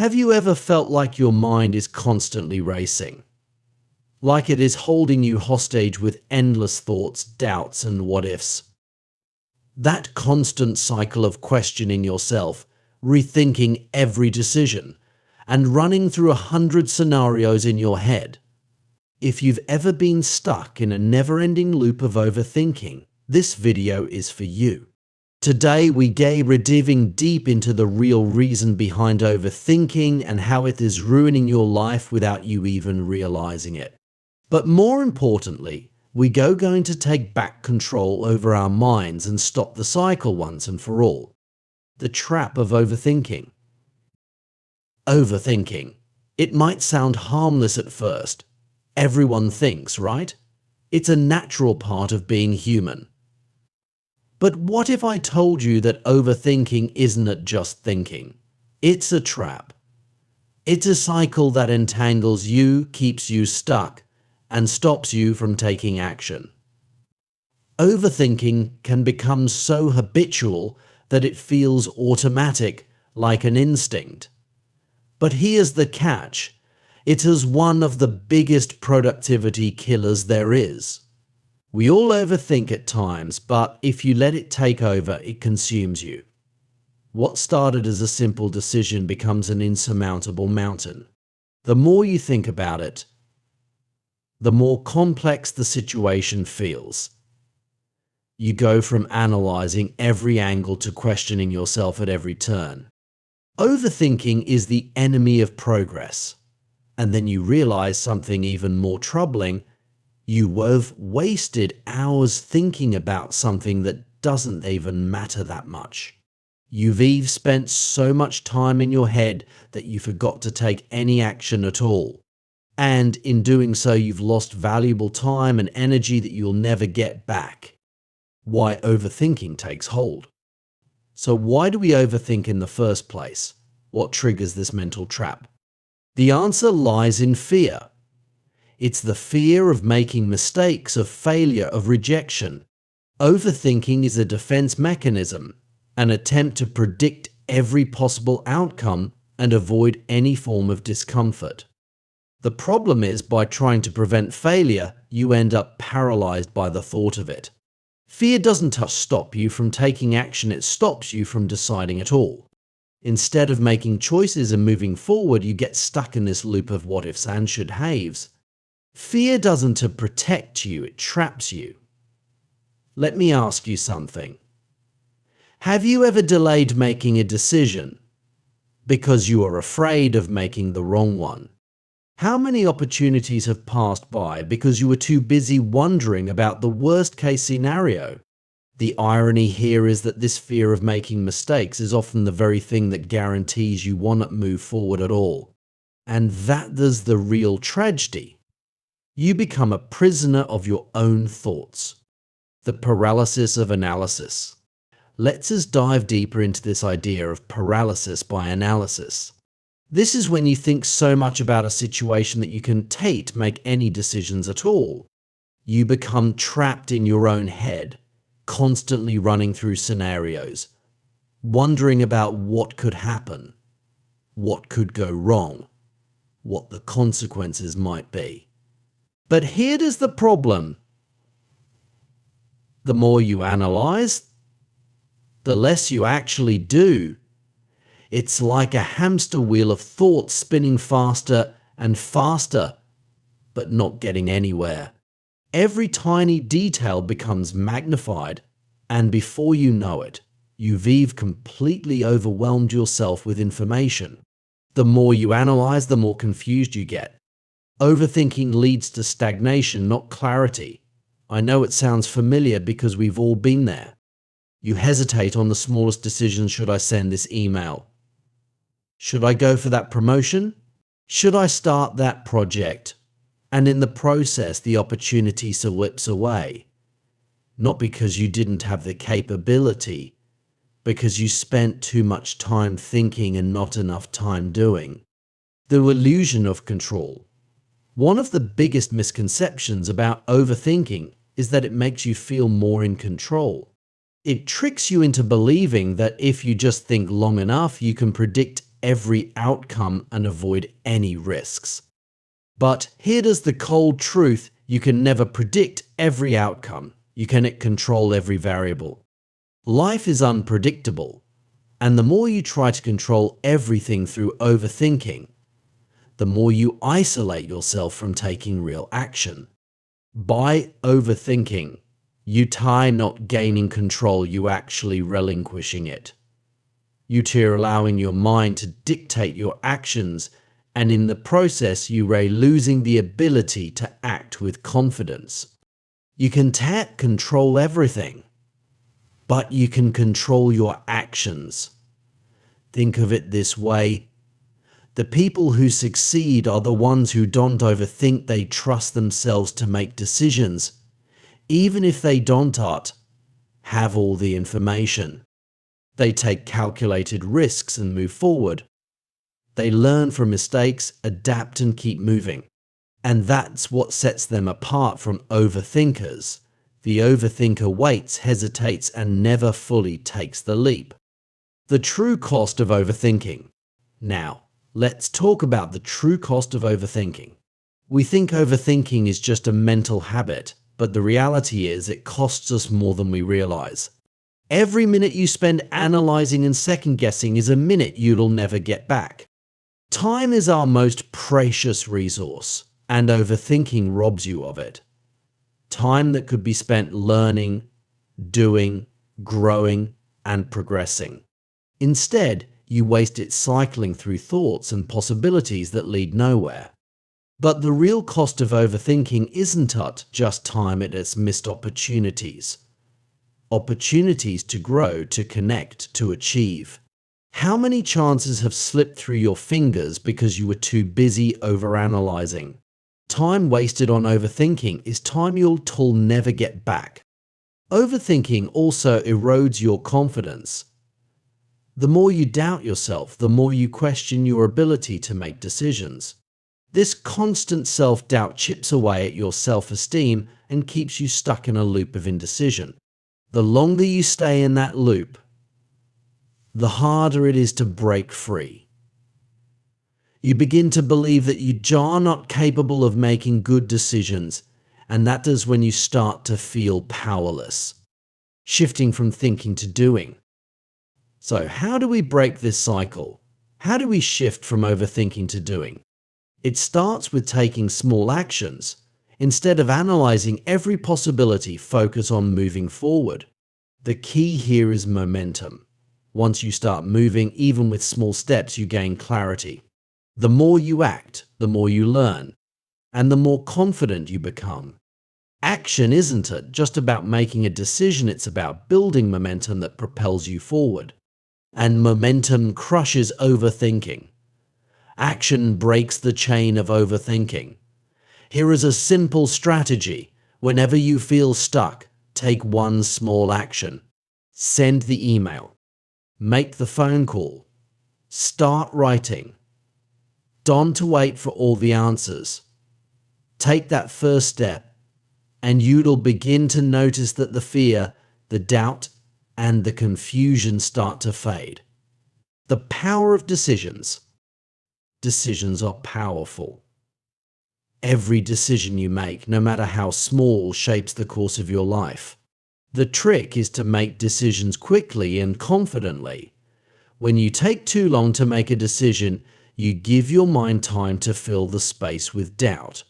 Have you ever felt like your mind is constantly racing? Like it is holding you hostage with endless thoughts, doubts, and what-ifs? That constant cycle of questioning yourself, rethinking every decision, and running through 100 scenarios in your head. If you've ever been stuck in a never-ending loop of overthinking, this video is for you. Today we're diving deep into the real reason behind overthinking and how it is ruining your life without you even realizing it. But more importantly, we're going to take back control over our minds and stop the cycle once and for all. The trap of overthinking. Overthinking. It might sound harmless at first. Everyone thinks, right? It's a natural part of being human. But what if I told you that overthinking isn't just thinking? It's a trap. It's a cycle that entangles you, keeps you stuck, and stops you from taking action. Overthinking can become so habitual that it feels automatic, like an instinct. But here's the catch. It is one of the biggest productivity killers there is. We all overthink at times, but if you let it take over, it consumes you. What started as a simple decision becomes an insurmountable mountain. The more you think about it, the more complex the situation feels. You go from analyzing every angle to questioning yourself at every turn. Overthinking is the enemy of progress. And then you realize something even more troubling. You have wasted hours thinking about something that doesn't even matter that much. You've spent so much time in your head that you forgot to take any action at all. And in doing so, you've lost valuable time and energy that you'll never get back. Why overthinking takes hold. So why do we overthink in the first place? What triggers this mental trap? The answer lies in fear. It's the fear of making mistakes, of failure, of rejection. Overthinking is a defense mechanism, an attempt to predict every possible outcome and avoid any form of discomfort. The problem is, by trying to prevent failure, you end up paralyzed by the thought of it. Fear doesn't just stop you from taking action, it stops you from deciding at all. Instead of making choices and moving forward, you get stuck in this loop of what-ifs and should-haves. Fear doesn't protect you, it traps you. Let me ask you something. Have you ever delayed making a decision because you are afraid of making the wrong one? How many opportunities have passed by because you were too busy wondering about the worst-case scenario? The irony here is that this fear of making mistakes is often the very thing that guarantees you won't move forward at all. And that is the real tragedy. You become a prisoner of your own thoughts. The paralysis of analysis. Let's us dive deeper into this idea of paralysis by analysis. This is when you think so much about a situation that you can't make any decisions at all. You become trapped in your own head, constantly running through scenarios, wondering about what could happen, what could go wrong, what the consequences might be. But here's the problem. The more you analyze, the less you actually do. It's like a hamster wheel of thoughts spinning faster and faster, but not getting anywhere. Every tiny detail becomes magnified, and before you know it, you've completely overwhelmed yourself with information. The more you analyze, the more confused you get. Overthinking leads to stagnation, not clarity. I know it sounds familiar because we've all been there. You hesitate on the smallest decision. Should I send this email? Should I go for that promotion? Should I start that project? And in the process, the opportunity slips away. Not because you didn't have the capability, because you spent too much time thinking and not enough time doing. The illusion of control. One of the biggest misconceptions about overthinking is that it makes you feel more in control. It tricks you into believing that if you just think long enough, you can predict every outcome and avoid any risks. But here's the cold truth: you can never predict every outcome. You cannot control every variable. Life is unpredictable, and the more you try to control everything through overthinking, the more you isolate yourself from taking real action. By overthinking, you tie not gaining control, you actually relinquishing it. You are allowing your mind to dictate your actions, and in the process you are losing the ability to act with confidence. You can control everything, but you can control your actions. Think of it this way: the people who succeed are the ones who don't overthink. They trust themselves to make decisions, even if they don't have all the information. They take calculated risks and move forward. They learn from mistakes, adapt, and keep moving. And that's what sets them apart from overthinkers. The overthinker waits, hesitates, and never fully takes the leap. The true cost of overthinking. Now, let's talk about the true cost of overthinking. We think overthinking is just a mental habit, but the reality is it costs us more than we realize. Every minute you spend analyzing and second-guessing is a minute you'll never get back. Time is our most precious resource, and overthinking robs you of it. Time that could be spent learning, doing, growing, and progressing. Instead, you waste it cycling through thoughts and possibilities that lead nowhere. But the real cost of overthinking isn't just time, it's missed opportunities. Opportunities to grow, to connect, to achieve. How many chances have slipped through your fingers because you were too busy overanalyzing? Time wasted on overthinking is time you'll never get back. Overthinking also erodes your confidence. The more you doubt yourself, the more you question your ability to make decisions. This constant self-doubt chips away at your self-esteem and keeps you stuck in a loop of indecision. The longer you stay in that loop, the harder it is to break free. You begin to believe that you are not capable of making good decisions, and that is when you start to feel powerless, shifting from thinking to doing. So how do we break this cycle? How do we shift from overthinking to doing? It starts with taking small actions. Instead of analyzing every possibility, focus on moving forward. The key here is momentum. Once you start moving, even with small steps, you gain clarity. The more you act, the more you learn, and the more confident you become. Action isn't just about making a decision, it's about building momentum that propels you forward. And momentum crushes overthinking. Action breaks the chain of overthinking. Here is a simple strategy. Whenever you feel stuck, take one small action. Send the email. Make the phone call. Start writing. Don't wait for all the answers. Take that first step, and you'll begin to notice that the fear, the doubt, and the confusion start to fade. The power of decisions. Decisions are powerful. Every decision you make, no matter how small, shapes the course of your life. The trick is to make decisions quickly and confidently. When you take too long to make a decision, you give your mind time to fill the space with doubt.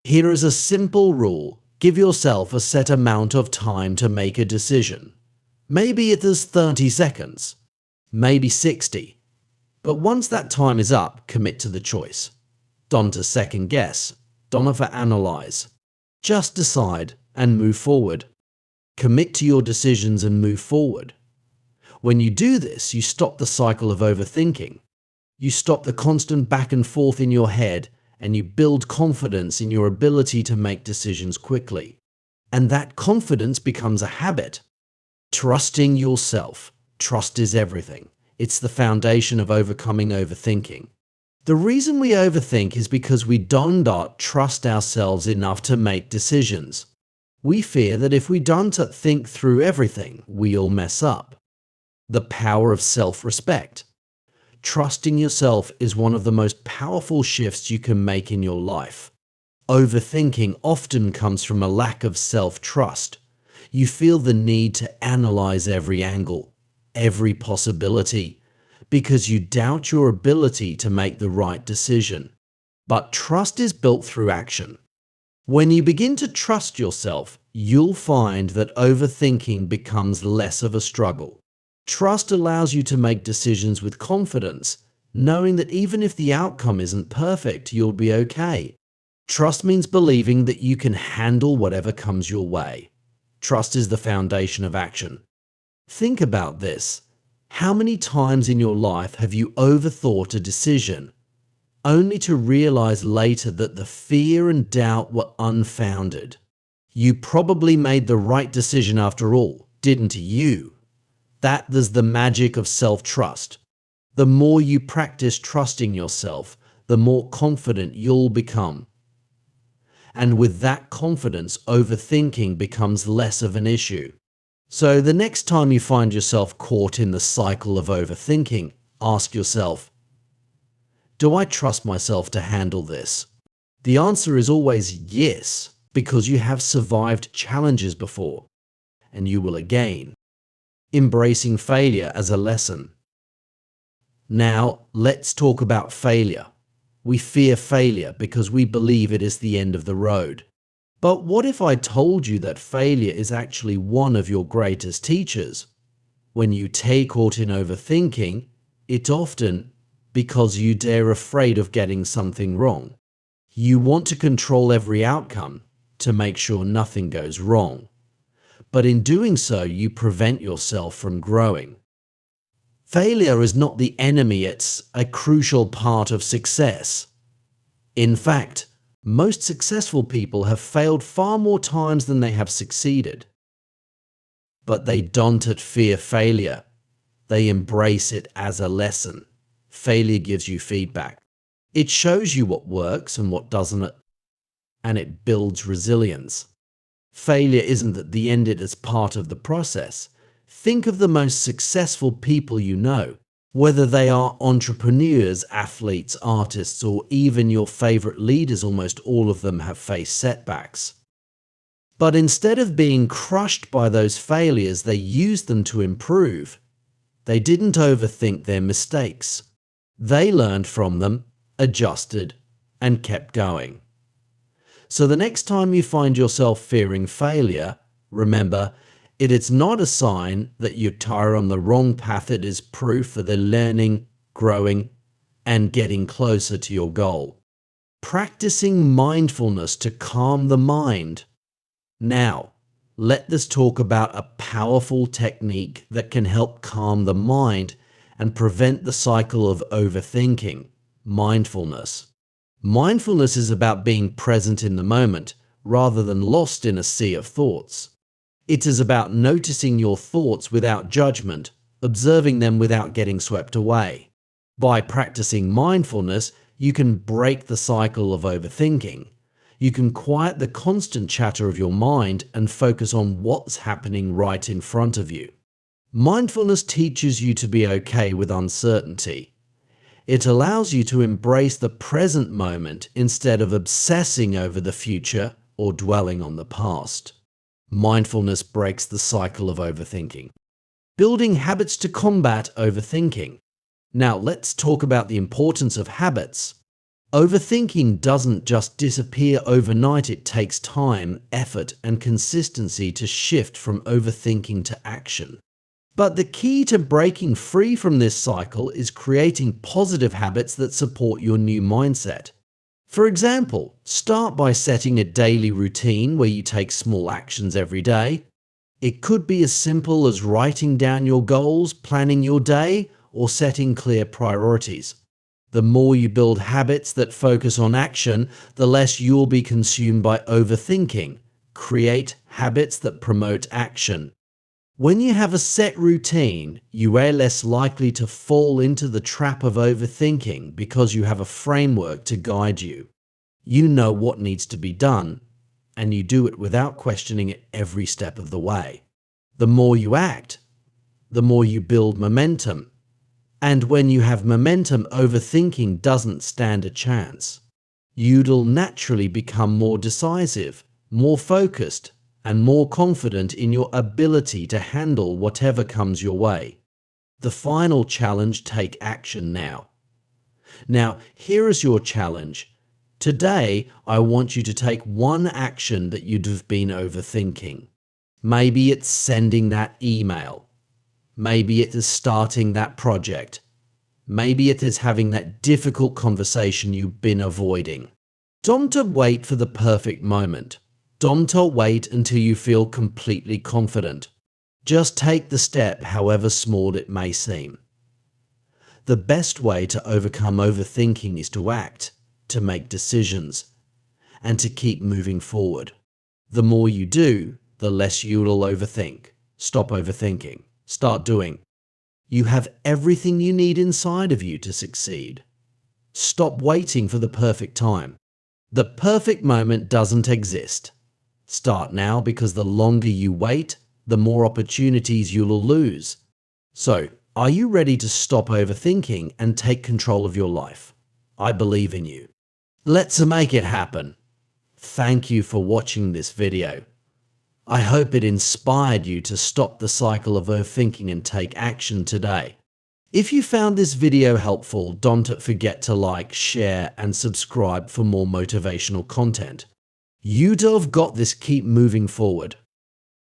Here is a simple rule. Give yourself a set amount of time to make a decision. Maybe it is 30 seconds, maybe 60. But once that time is up, commit to the choice. Don't second guess. Don't overanalyze. Just decide and move forward. Commit to your decisions and move forward. When you do this, you stop the cycle of overthinking. You stop the constant back and forth in your head, and you build confidence in your ability to make decisions quickly. And that confidence becomes a habit. Trusting yourself. Trust is everything. It's the foundation of overcoming overthinking. The reason we overthink is because we don't trust ourselves enough to make decisions. We fear that if we don't think through everything, we'll mess up. The power of self-respect. trusting yourself is one of the most powerful shifts you can make in your life. Overthinking often comes from a lack of self-trust. You feel the need to analyze every angle, every possibility, because you doubt your ability to make the right decision. But trust is built through action. When you begin to trust yourself, you'll find that overthinking becomes less of a struggle. Trust allows you to make decisions with confidence, knowing that even if the outcome isn't perfect, you'll be okay. Trust means believing that you can handle whatever comes your way. Trust is the foundation of action. Think about this. How many times in your life have you overthought a decision, only to realize later that the fear and doubt were unfounded? You probably made the right decision after all, didn't you? That is the magic of self-trust. The more you practice trusting yourself, the more confident you'll become. And with that confidence, overthinking becomes less of an issue. So the next time you find yourself caught in the cycle of overthinking, ask yourself, do I trust myself to handle this? The answer is always yes, because you have survived challenges before, and you will again. Embracing failure as a lesson. Now, let's talk about failure. We fear failure because we believe it is the end of the road. But what if I told you that failure is actually one of your greatest teachers? When you take caught in overthinking, it's often because you dare afraid of getting something wrong. You want to control every outcome to make sure nothing goes wrong. But in doing so, you prevent yourself from growing. Failure is not the enemy, it's a crucial part of success. In fact, most successful people have failed far more times than they have succeeded. But they don't fear failure. They embrace it as a lesson. Failure gives you feedback. It shows you what works and what doesn't, and it builds resilience. Failure isn't at the end, it is part of the process. Think of the most successful people you know, whether they are entrepreneurs, athletes, artists, or even your favorite leaders. Almost all of them have faced setbacks. But instead of being crushed by those failures, they used them to improve. They didn't overthink their mistakes. They learned from them, adjusted, and kept going. So the next time you find yourself fearing failure, remember, it is not a sign that you're on the wrong path. It is proof that they're learning, growing, and getting closer to your goal. Practicing mindfulness to calm the mind. Now, let us talk about a powerful technique that can help calm the mind and prevent the cycle of overthinking, mindfulness. Mindfulness is about being present in the moment rather than lost in a sea of thoughts. It is about noticing your thoughts without judgment, observing them without getting swept away. By practicing mindfulness, you can break the cycle of overthinking. You can quiet the constant chatter of your mind and focus on what's happening right in front of you. Mindfulness teaches you to be okay with uncertainty. It allows you to embrace the present moment instead of obsessing over the future or dwelling on the past. Mindfulness breaks the cycle of overthinking. Building habits to combat overthinking. Now let's talk about the importance of habits. Overthinking doesn't just disappear overnight. It takes time, effort, and consistency to shift from overthinking to action. But the key to breaking free from this cycle is creating positive habits that support your new mindset. For example, start by setting a daily routine where you take small actions every day. It could be as simple as writing down your goals, planning your day, or setting clear priorities. The more you build habits that focus on action, the less you'll be consumed by overthinking. Create habits that promote action. When you have a set routine, you are less likely to fall into the trap of overthinking because you have a framework to guide you. You know what needs to be done, and you do it without questioning it every step of the way. The more you act, the more you build momentum, And when you have momentum, overthinking doesn't stand a chance. You'll naturally become more decisive, more focused, and more confident in your ability to handle whatever comes your way. The final challenge: take action now. Now, here is your challenge. Today, I want you to take one action that you'd have been overthinking. Maybe it's sending that email. Maybe it is starting that project. Maybe it is having that difficult conversation you've been avoiding. Don't wait for the perfect moment. Don't wait until you feel completely confident. Just take the step, however small it may seem. The best way to overcome overthinking is to act, to make decisions, and to keep moving forward. The more you do, the less you'll overthink. Stop overthinking. Start doing. You have everything you need inside of you to succeed. Stop waiting for the perfect time. The perfect moment doesn't exist. Start now, because the longer you wait, the more opportunities you'll lose. So, are you ready to stop overthinking and take control of your life? I believe in you. Let's make it happen. Thank you for watching this video. I hope it inspired you to stop the cycle of overthinking and take action today. If you found this video helpful, don't forget to like, share, and subscribe for more motivational content. You've got this. Keep moving forward.